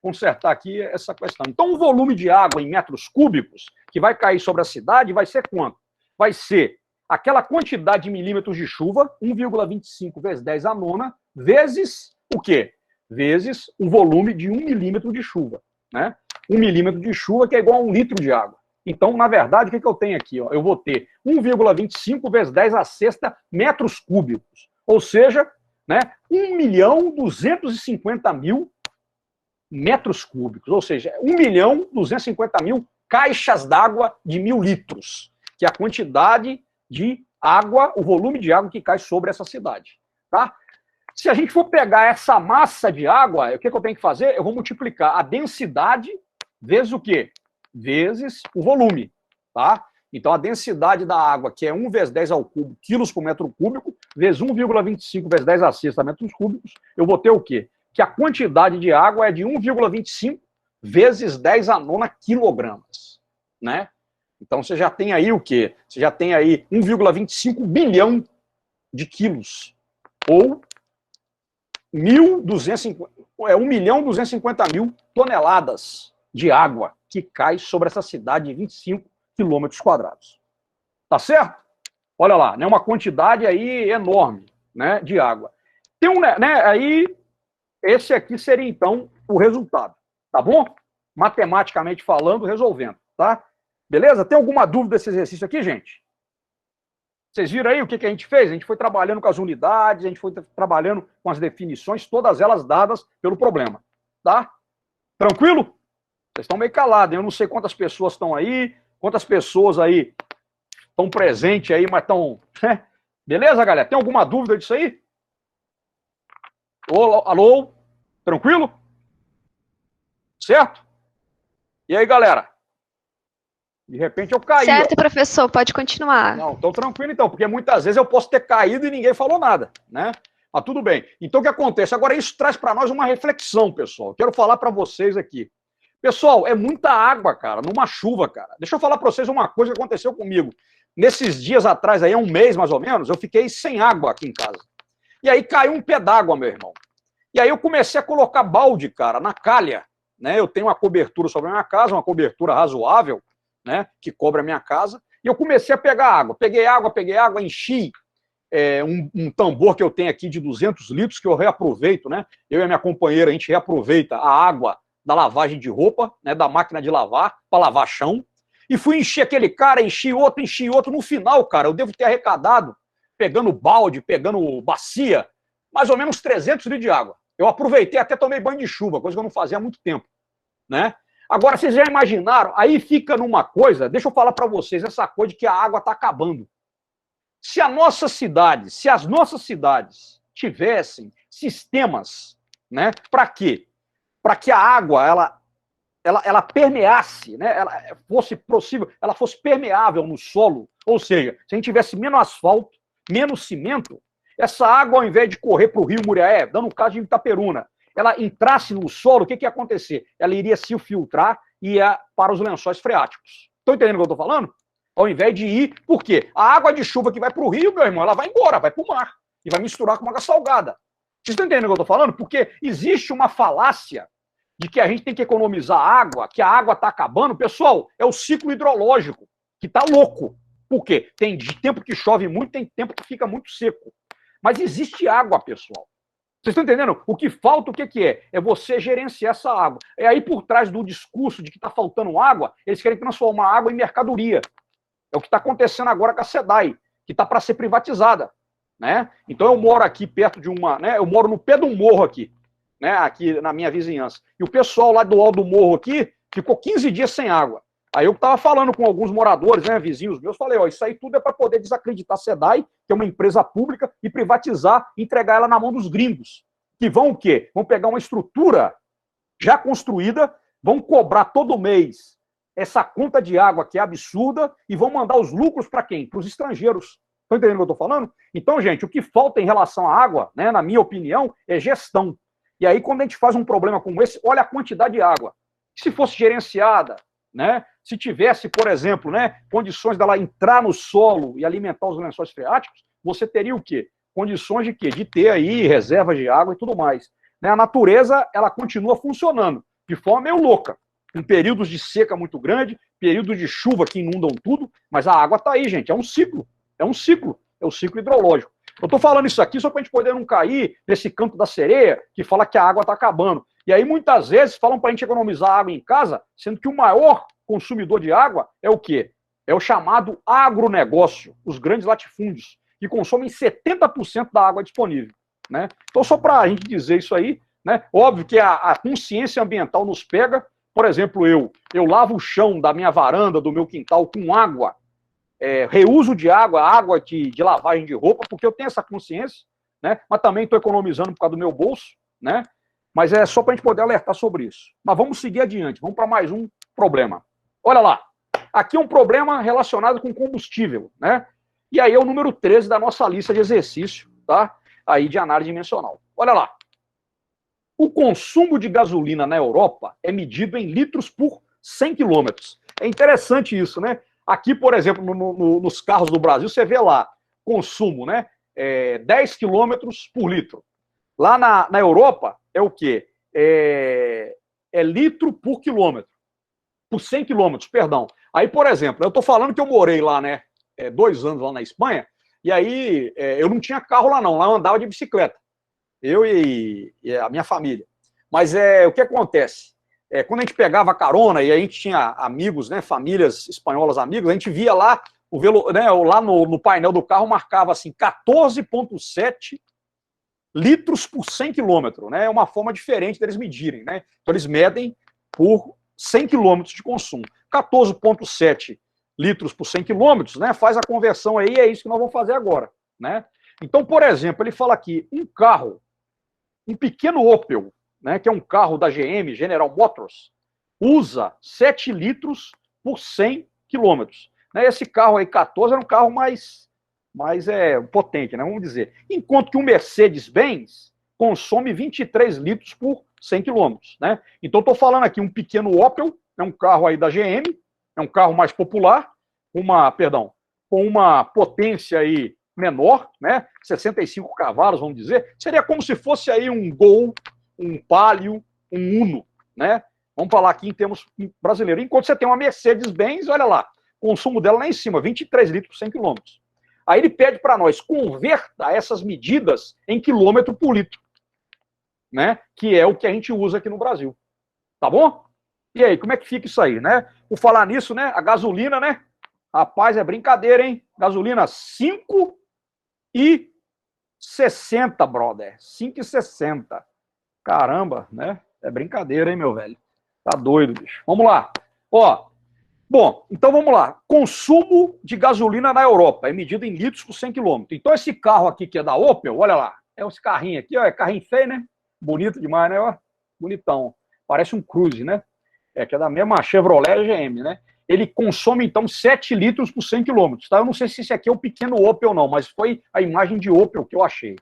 consertar aqui essa questão. Então, o volume de água em metros cúbicos que vai cair sobre a cidade vai ser quanto? Vai ser aquela quantidade de milímetros de chuva, 1,25 vezes 10 a nona, vezes o quê? Vezes o volume de 1 milímetro de chuva, né? 1 milímetro de chuva que é igual a 1 litro de água. Então, na verdade, o que eu tenho aqui? Ó? Eu vou ter 1,25 vezes 10 a sexta metros cúbicos. Ou seja, né, 1.250.000 metros cúbicos. Ou seja, 1.250.000 caixas d'água de 1000 litros, que é a quantidade de água, o volume de água que cai sobre essa cidade. Tá? Se a gente for pegar essa massa de água, o que eu tenho que fazer? Eu vou multiplicar a densidade vezes o quê? Vezes o volume, tá? Então, a densidade da água, que é 1 vezes 10 ao cubo, quilos por metro cúbico, vezes 1,25 vezes 10 a sexta metros cúbicos, eu vou ter o quê? Que a quantidade de água é de 1,25 vezes 10 a nona quilogramas, né? Então, você já tem aí o quê? Você já tem aí 1,25 bilhão de quilos, ou 1.250.000 toneladas de água que cai sobre essa cidade de 25 quilômetros quadrados. Tá certo? Olha lá, né, uma quantidade aí enorme, né, de água. Tem um, né, aí, esse aqui seria, então, o resultado. Tá bom? Matematicamente falando, resolvendo, tá? Beleza? Tem alguma dúvida desse exercício aqui, gente? Vocês viram aí o que a gente fez? A gente foi trabalhando com as unidades, a gente foi trabalhando com as definições, todas elas dadas pelo problema. Tá? Tranquilo? Vocês estão meio calados, eu não sei quantas pessoas estão aí, quantas pessoas aí estão presentes aí, mas estão... Beleza, galera? Tem alguma dúvida disso aí? Alô? Alô? Tranquilo? Certo? E aí, galera? De repente eu caí. Certo, professor, pode continuar. Não, tô tranquilo então, porque muitas vezes eu posso ter caído e ninguém falou nada, né? Mas tudo bem. Então o que acontece? Agora isso traz para nós uma reflexão, pessoal. Eu quero falar para vocês aqui. Pessoal, é muita água, cara, numa chuva, cara. Deixa eu falar para vocês uma coisa que aconteceu comigo. Nesses dias atrás, aí, há um mês mais ou menos, eu fiquei sem água aqui em casa. E aí caiu um pé d'água, meu irmão. E aí eu comecei a colocar balde, cara, na calha. Né? Eu tenho uma cobertura sobre a minha casa, uma cobertura razoável, né, que cobre a minha casa, e eu comecei a pegar água. Peguei água, enchi um tambor que eu tenho aqui de 200 litros, que eu reaproveito, né? Eu e a minha companheira, a gente reaproveita a água da lavagem de roupa, né, da máquina de lavar, para lavar chão, e fui encher aquele cara, enchi outro. No final, cara, eu devo ter arrecadado, pegando balde, pegando bacia, mais ou menos 300 litros de água. Eu aproveitei, até tomei banho de chuva, coisa que eu não fazia há muito tempo, né? Agora, vocês já imaginaram? Aí fica numa coisa, deixa eu falar para vocês, essa coisa de que a água está acabando. Se as nossas cidades tivessem sistemas, né, para quê? Para que a água ela permeasse, né, ela fosse possível, ela fosse permeável no solo, ou seja, se a gente tivesse menos asfalto, menos cimento, essa água, ao invés de correr para o rio Muriaé, dando o caso de Itaperuna, ela entrasse no solo, o que ia acontecer? Ela iria se filtrar e ia para os lençóis freáticos. Estão entendendo o que eu estou falando? Ao invés de ir, por quê? A água de chuva que vai para o rio, meu irmão, ela vai embora, vai para o mar. E vai misturar com água salgada. Vocês estão entendendo o que eu estou falando? Porque existe uma falácia de que a gente tem que economizar água, que a água está acabando. Pessoal, é o ciclo hidrológico, que está louco. Por quê? Tem tempo que chove muito, tem tempo que fica muito seco. Mas existe água, pessoal. Vocês estão entendendo? O que falta, o que é? É você gerenciar essa água. É aí por trás do discurso de que está faltando água, eles querem transformar a água em mercadoria. É o que está acontecendo agora com a SEDAI, que está para ser privatizada. Né? Então eu moro aqui perto de uma... Né? Eu moro no pé de um morro aqui, né? Aqui na minha vizinhança. E o pessoal lá do alto do morro aqui ficou 15 dias sem água. Aí eu estava falando com alguns moradores, né, vizinhos meus, falei, ó, isso aí tudo é para poder desacreditar a SEDAI, que é uma empresa pública, e privatizar, entregar ela na mão dos gringos. Que vão o quê? Vão pegar uma estrutura já construída, vão cobrar todo mês essa conta de água que é absurda e vão mandar os lucros para quem? Para os estrangeiros. Estão entendendo o que eu estou falando? Então, gente, o que falta em relação à água, né, na minha opinião, é gestão. E aí, quando a gente faz um problema como esse, olha a quantidade de água. Se fosse gerenciada, né? Se tivesse, por exemplo, né, condições dela entrar no solo e alimentar os lençóis freáticos, você teria o quê? Condições de quê? De ter aí reservas de água e tudo mais. Né? A natureza, ela continua funcionando de forma meio louca, em períodos de seca muito grande, períodos de chuva que inundam tudo, mas a água está aí, gente, é um ciclo, é um ciclo, é o ciclo hidrológico. Eu estou falando isso aqui só para a gente poder não cair nesse canto da sereia que fala que a água está acabando. E aí, muitas vezes, falam para a gente economizar água em casa, sendo que o maior consumidor de água é o quê? É o chamado agronegócio, os grandes latifúndios, que consomem 70% da água disponível. Né? Então, só para a gente dizer isso aí, né? Óbvio que a consciência ambiental nos pega. Por exemplo, eu lavo o chão da minha varanda, do meu quintal, com água, reuso de água, água de lavagem de roupa, porque eu tenho essa consciência, né? Mas também estou economizando por causa do meu bolso, né? Mas é só para a gente poder alertar sobre isso. Mas vamos seguir adiante, vamos para mais um problema. Olha lá, aqui é um problema relacionado com combustível, né? E aí é o número 13 da nossa lista de exercício, tá? Aí de análise dimensional. Olha lá. O consumo de gasolina na Europa é medido em litros por 100 quilômetros. É interessante isso, né? Aqui, por exemplo, nos carros do Brasil, você vê lá, consumo, né? 10 quilômetros por litro. Lá na Europa, é o quê? É litro por quilômetro. Por 100 quilômetros, perdão. Aí, por exemplo, eu estou falando que eu morei lá, né? 2 anos lá na Espanha, e aí eu não tinha carro lá não, lá eu andava de bicicleta. Eu e a minha família. Mas o que acontece? Quando a gente pegava carona e a gente tinha amigos, né, famílias espanholas amigas, a gente via lá, lá no painel do carro marcava assim, 14,7 litros por 100 quilômetros. Né? É uma forma diferente deles medirem. Né? Então eles medem por 100 quilômetros de consumo. 14,7 litros por 100 quilômetros, né? Faz a conversão aí, é isso que nós vamos fazer agora. Né? Então, por exemplo, ele fala aqui, um carro, um pequeno Opel, né, que é um carro da GM, General Motors, usa 7 litros por 100 quilômetros. Né, esse carro aí, 14, é um carro mais potente, né, vamos dizer. Enquanto que um Mercedes-Benz consome 23 litros por 100 quilômetros. Né? Então, estou falando aqui, um pequeno Opel, é um carro aí da GM, é um carro mais popular, com uma potência aí menor, né? 65 cavalos, vamos dizer, seria como se fosse aí um Gol, um Palio, um Uno, né? Vamos falar aqui em termos brasileiros. Enquanto você tem uma Mercedes-Benz, olha lá, o consumo dela lá em cima, 23 litros por 100 quilômetros. Aí ele pede para nós, converta essas medidas em quilômetro por litro, né? Que é o que a gente usa aqui no Brasil. Tá bom? E aí, como é que fica isso aí, né? Por falar nisso, né? A gasolina, né? Rapaz, é brincadeira, hein? Gasolina 5,60, brother. 5,60. Caramba, né? É brincadeira, hein, meu velho? Tá doido, bicho. Vamos lá. Ó, bom, então vamos lá. Consumo de gasolina na Europa é medido em litros por 100 km. Então esse carro aqui que é da Opel, olha lá. É esse carrinho aqui, ó. É carrinho feio, né? Bonito demais, né? Ó, bonitão. Parece um Cruze, né? Que é da mesma Chevrolet GM, né? Ele consome, então, 7 litros por 100 km. Tá? Eu não sei se esse aqui é o pequeno Opel ou não, mas foi a imagem de Opel que eu achei.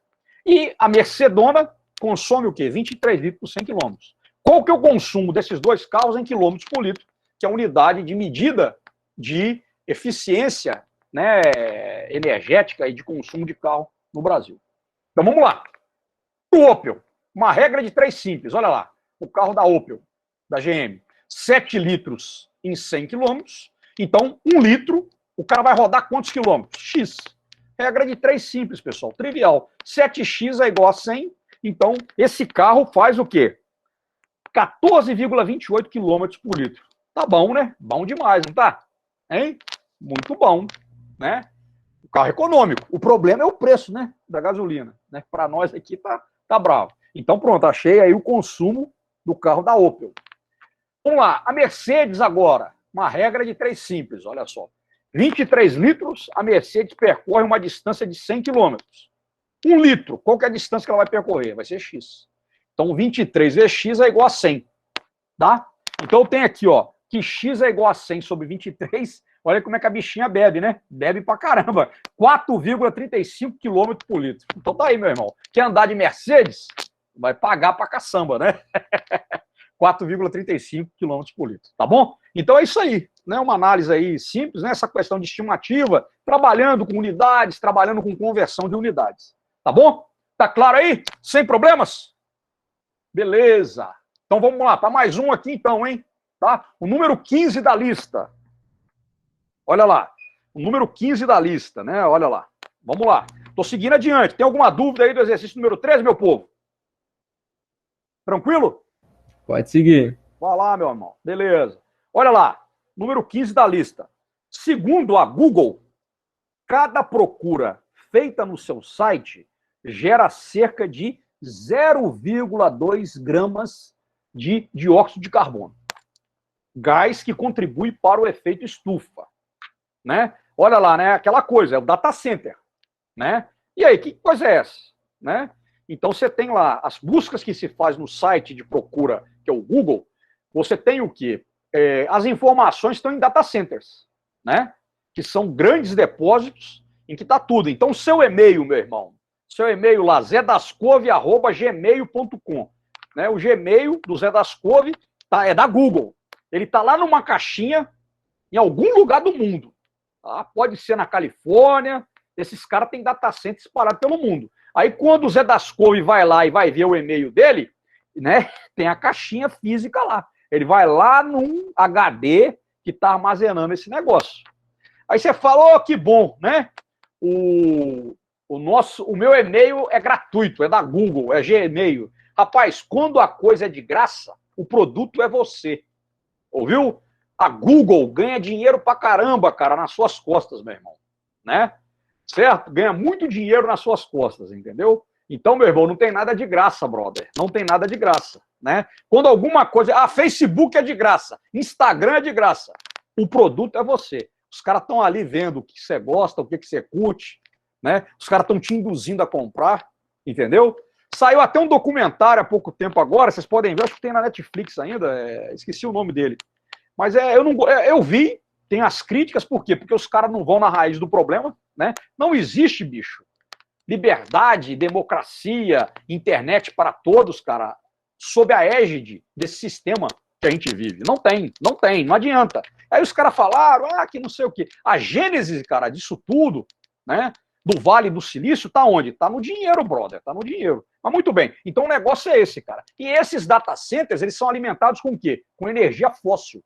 E a Mercedona consome o quê? 23 litros por 100 km. Qual que é o consumo desses dois carros em quilômetros por litro? Que é a unidade de medida de eficiência, né, energética e de consumo de carro no Brasil. Então, vamos lá. O Opel, uma regra de 3 simples. Olha lá, o carro da Opel, da GM. 7 litros em 100 quilômetros. Então, 1 litro, o cara vai rodar quantos quilômetros? X. Regra de 3 simples, pessoal. Trivial. 7x é igual a 100. Então, esse carro faz o quê? 14,28 quilômetros por litro. Tá bom, né? Bom demais, não tá? Hein? Muito bom, né? O carro econômico. O problema é o preço, né? Da gasolina. Né? Para nós aqui tá bravo. Então, pronto, achei aí o consumo do carro da Opel. Vamos lá, a Mercedes agora, uma regra de 3 simples, olha só. 23 litros, a Mercedes percorre uma distância de 100 quilômetros. 1 litro, qual que é a distância que ela vai percorrer? Vai ser X. Então, 23 vezes X é igual a 100, tá? Então, eu tenho aqui, ó, que X é igual a 100 sobre 23, olha como é que a bichinha bebe, né? Bebe pra caramba. 4,35 quilômetros por litro. Então, tá aí, meu irmão. Quer andar de Mercedes? Vai pagar pra caçamba, né? 4,35 km por litro, tá bom? Então é isso aí, né? Uma análise aí simples, né? Essa questão de estimativa, trabalhando com unidades, trabalhando com conversão de unidades, tá bom? Tá claro aí? Sem problemas? Beleza. Então vamos lá, tá mais um aqui então, hein? Tá? O número 15 da lista. Olha lá, o número 15 da lista, né? Olha lá. Vamos lá. Tô seguindo adiante. Tem alguma dúvida aí do exercício número 13, meu povo? Tranquilo? Pode seguir. Vai lá, meu irmão. Beleza. Olha lá, número 15 da lista. Segundo a Google, cada procura feita no seu site gera cerca de 0,2 gramas de dióxido de carbono. Gás que contribui para o efeito estufa. Né? Olha lá, né? Aquela coisa, é o data center. Né? E aí, que coisa é essa? Né? Então, você tem lá as buscas que se faz no site de procura, que é o Google, você tem o quê? As informações estão em data centers, né? Que são grandes depósitos em que está tudo. Então, o seu e-mail, meu irmão, seu e-mail lá, zedascove@gmail.com, né? O Gmail do Zé das Couve é da Google. Ele está lá numa caixinha em algum lugar do mundo. Tá? Pode ser na Califórnia. Esses caras têm data centers espalhados pelo mundo. Aí, quando o Zé das Couve vai lá e vai ver o e-mail dele, né, tem a caixinha física lá. Ele vai lá num HD que está armazenando esse negócio. Aí você fala, oh, que bom, né? O meu e-mail é gratuito, é da Google, é Gmail. Rapaz, quando a coisa é de graça, o produto é você. Ouviu? A Google ganha dinheiro pra caramba, cara, nas suas costas, meu irmão. Né? Certo? Ganha muito dinheiro nas suas costas, entendeu? Então, meu irmão, não tem nada de graça, brother. Não tem nada de graça, né? Quando alguma coisa... Facebook é de graça, Instagram é de graça. O produto é você. Os caras estão ali vendo o que você gosta, o que você curte, né? Os caras estão te induzindo a comprar, entendeu? Saiu até um documentário há pouco tempo agora, vocês podem ver, acho que tem na Netflix ainda, esqueci o nome dele. Mas eu vi, tem as críticas, por quê? Porque os caras não vão na raiz do problema, né? Não existe, bicho, liberdade, democracia, internet para todos, cara, sob a égide desse sistema que a gente vive. Não tem, não adianta. Aí os caras falaram, que não sei o quê. A gênese, cara, disso tudo, né, do Vale do Silício, tá onde? Tá no dinheiro, brother, tá no dinheiro. Mas muito bem, então o negócio é esse, cara. E esses data centers, eles são alimentados com o quê? Com energia fóssil.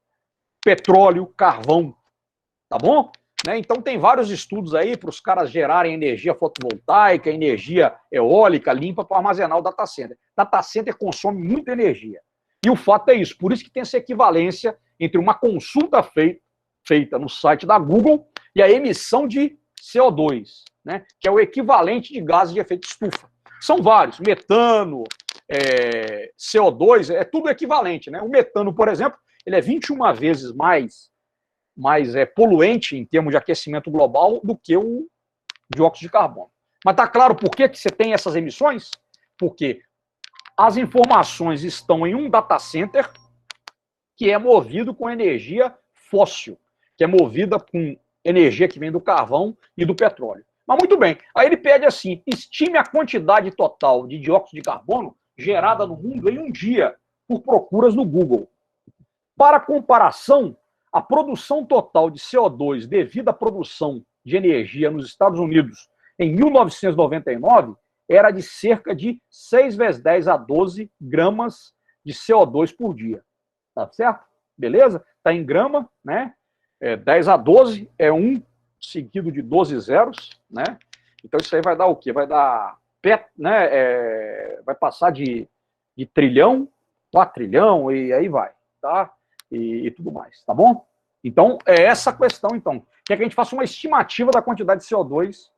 Petróleo, carvão, tá bom? Né? Então tem vários estudos aí para os caras gerarem energia fotovoltaica, energia eólica limpa para armazenar o data center. Data center consome muita energia. E o fato é isso, por isso que tem essa equivalência entre uma consulta feita no site da Google e a emissão de CO2, né? Que é o equivalente de gases de efeito estufa. São vários, metano, CO2, é tudo equivalente, né? O metano, por exemplo, ele é 21 vezes mais poluente em termos de aquecimento global do que o dióxido de carbono. Mas tá claro por que você tem essas emissões? Porque as informações estão em um data center que é movido com energia fóssil, que é movida com energia que vem do carvão e do petróleo. Mas muito bem, aí ele pede assim, estime a quantidade total de dióxido de carbono gerada no mundo em um dia por procuras no Google. Para comparação, a produção total de CO2 devido à produção de energia nos Estados Unidos em 1999 era de cerca de 6 vezes 10 a 12 gramas de CO2 por dia. Tá certo? Beleza? Tá em grama, né? 10 a 12 é 1 seguido de 12 zeros, né? Então isso aí vai dar o quê? Vai dar, né? Vai passar de trilhão, 4 trilhão e aí vai, tá? E tudo mais, tá bom? Então, é essa a questão, então. Quer que a gente faça uma estimativa da quantidade de CO2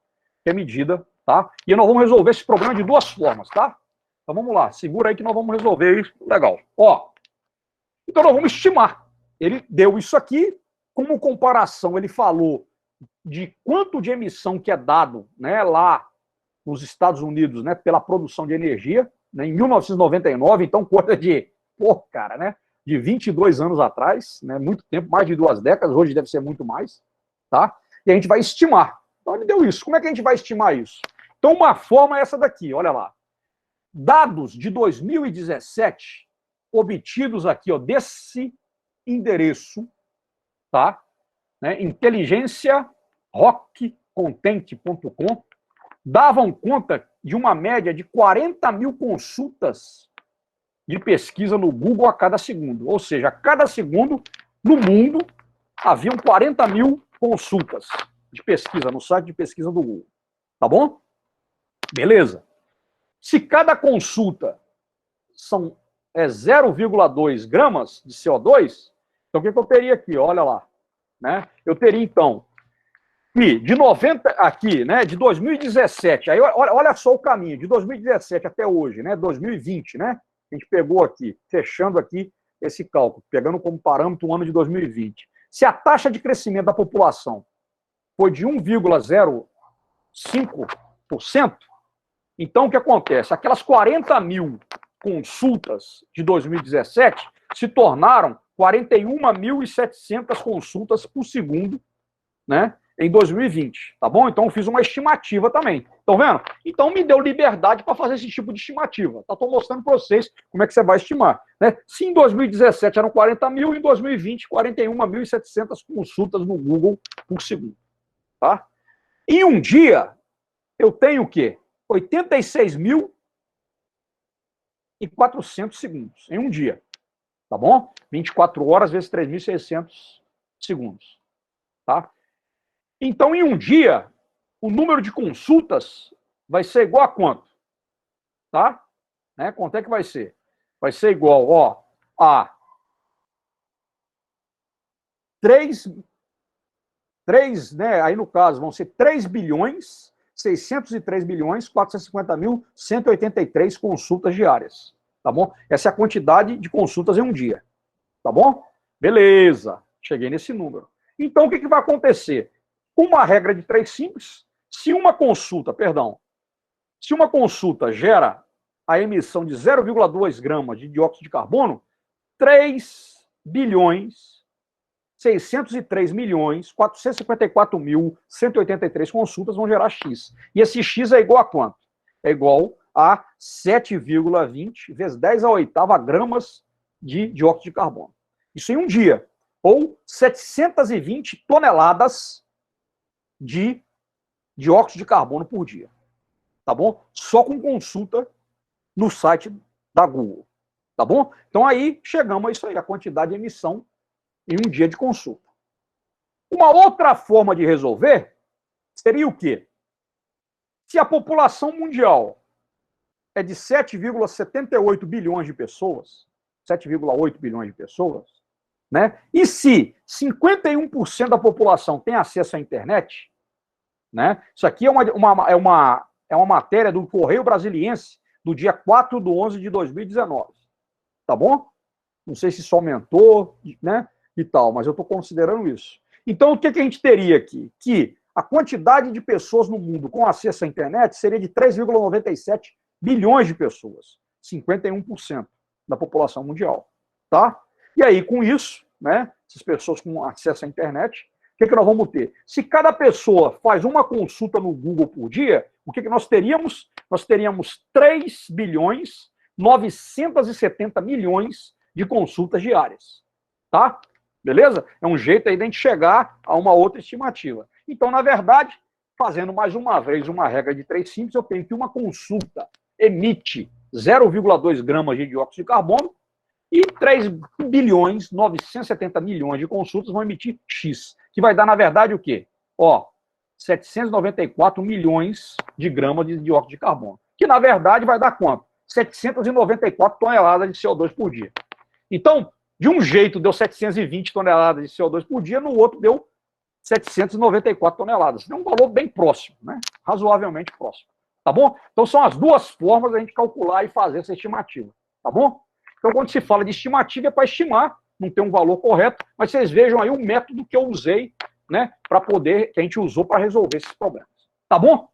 que é medida, tá? E nós vamos resolver esse problema de duas formas, tá? Então, vamos lá. Segura aí que nós vamos resolver isso. Legal. Ó, então nós vamos estimar. Ele deu isso aqui, como comparação, ele falou de quanto de emissão que é dado, né, lá nos Estados Unidos, né, pela produção de energia, né, em 1999, então coisa de, cara, né? De 22 anos atrás, né, muito tempo, mais de 2 décadas, hoje deve ser muito mais, tá? E a gente vai estimar. Então ele deu isso. Como é que a gente vai estimar isso? Então uma forma é essa daqui, olha lá. Dados de 2017, obtidos aqui, ó, desse endereço, tá? Né? Inteligenciarockcontent.com davam conta de uma média de 40 mil consultas de pesquisa no Google a cada segundo. Ou seja, a cada segundo, no mundo, haviam 40 mil consultas de pesquisa no site de pesquisa do Google. Tá bom? Beleza. Se cada consulta são 0,2 gramas de CO2, então o que eu teria aqui? Olha lá. Né? Eu teria, então, que de 90 aqui, né, de 2017, aí olha só o caminho, de 2017 até hoje, né, 2020, né? A gente pegou aqui, fechando aqui esse cálculo, pegando como parâmetro o ano de 2020. Se a taxa de crescimento da população foi de 1,05%, então o que acontece? Aquelas 40 mil consultas de 2017 se tornaram 41.700 consultas por segundo, né, em 2020, tá bom? Então eu fiz uma estimativa também. Estão vendo? Então me deu liberdade para fazer esse tipo de estimativa. Estou mostrando para vocês como é que você vai estimar. Né? Se em 2017 eram 40 mil, em 2020, 41.700 consultas no Google por segundo. Tá? Em um dia, eu tenho o quê? 86.400 segundos. Em um dia. Tá bom? 24 horas vezes 3.600 segundos. Tá? Então, em um dia, o número de consultas vai ser igual a quanto? Tá? Né? Quanto é que vai ser? Vai ser igual, ó, a 3, né? Aí no caso vão ser 3.603.450.183 consultas diárias. Tá bom? Essa é a quantidade de consultas em um dia. Tá bom? Beleza. Cheguei nesse número. Então, o que vai acontecer? Uma regra de 3 simples, se uma consulta gera a emissão de 0,2 gramas de dióxido de carbono, 3.603.454.183 consultas vão gerar X. E esse X é igual a quanto? É igual a 7,20 vezes 10 a oitava gramas de dióxido de carbono. Isso em um dia. Ou 720 toneladas de dióxido de carbono por dia. Tá bom? Só com consulta no site da Google. Tá bom? Então aí chegamos a isso aí, a quantidade de emissão em um dia de consulta. Uma outra forma de resolver seria o quê? Se a população mundial é de 7,78 bilhões de pessoas, 7,8 bilhões de pessoas, né? E se 51% da população tem acesso à internet, né? Isso aqui é uma matéria do Correio Brasiliense do dia 4/11/2019. Tá bom? Não sei se isso aumentou, né? E tal, mas eu estou considerando isso. Então, o que a gente teria aqui? Que a quantidade de pessoas no mundo com acesso à internet seria de 3,97 bilhões de pessoas. 51% da população mundial. Tá? E aí, com isso, né, essas pessoas com acesso à internet, o que nós vamos ter? Se cada pessoa faz uma consulta no Google por dia, o que nós teríamos? Nós teríamos 3.970 milhões de consultas diárias. Tá? Beleza? É um jeito aí de a gente chegar a uma outra estimativa. Então, na verdade, fazendo mais uma vez uma regra de 3 simples, eu tenho que uma consulta emite 0,2 gramas de dióxido de carbono e 3.970 milhões de consultas vão emitir X, que vai dar, na verdade, o quê? Ó, 794 milhões de gramas de dióxido de carbono, que, na verdade, vai dar quanto? 794 toneladas de CO2 por dia. Então, de um jeito deu 720 toneladas de CO2 por dia, no outro deu 794 toneladas. É um valor bem próximo, né? Razoavelmente próximo. Tá bom? Então são as duas formas da gente calcular e fazer essa estimativa. Tá bom? Então quando se fala de estimativa é para estimar, não tem um valor correto, mas vocês vejam aí o método que eu usei, né? Para poder, que a gente usou para resolver esses problemas. Tá bom?